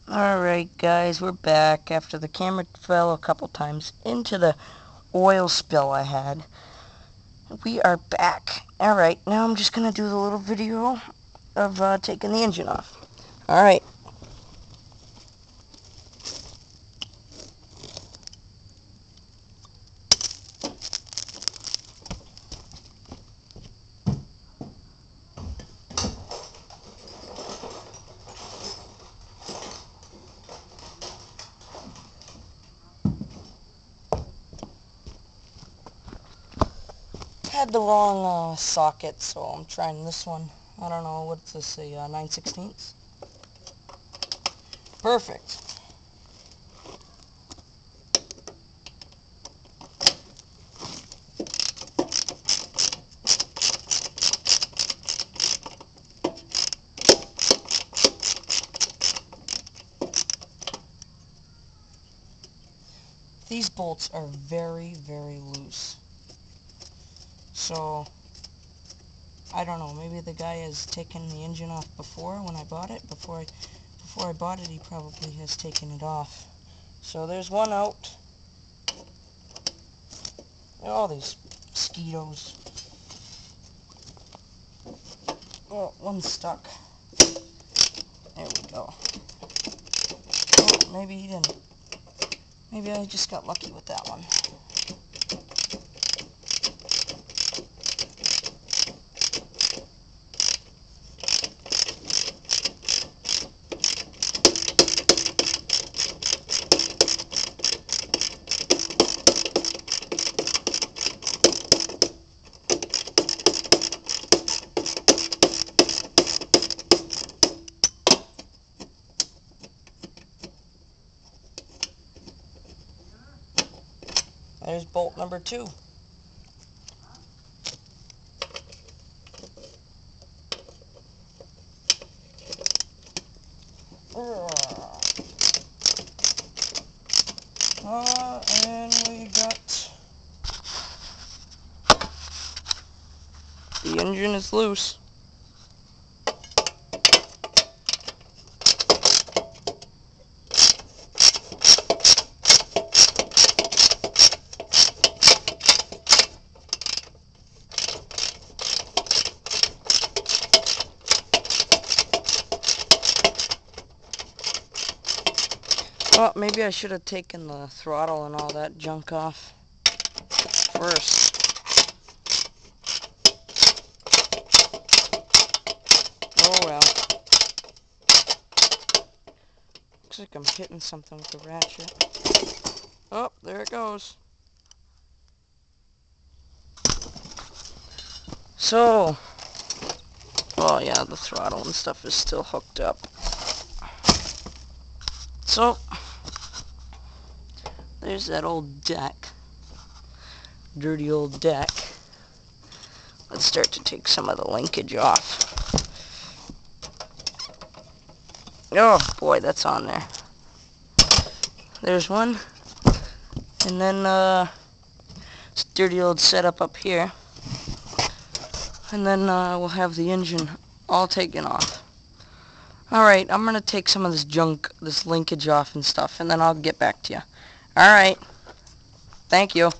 Alright guys, we're back after the camera fell a couple times into the oil spill I had. We are back. Alright, now I'm just going to do the little video of taking the engine off. Alright. Had the wrong socket, so I'm trying this one. I don't know, what's this, a 9/16? Perfect. These bolts are very, very loose. So, I don't know, maybe the guy has taken the engine off before when I bought it. Before I bought it, he probably has taken it off. So there's one out. All these mosquitoes. Oh, one's stuck. There we go. Oh, maybe he didn't. Maybe I just got lucky with that one. There's bolt number 2. And we got... the engine is loose. Well, maybe I should have taken the throttle and all that junk off first. Oh well. Looks like I'm hitting something with the ratchet. Oh, there it goes. So, oh yeah, the throttle and stuff is still hooked up. So, there's that old deck. Dirty old deck. Let's start to take some of the linkage off. Oh boy, that's on there. There's one. And then this dirty old setup up here. And then we'll have the engine all taken off. Alright, I'm going to take some of this junk, this linkage off and stuff, and then I'll get back to you. Alright. Thank you.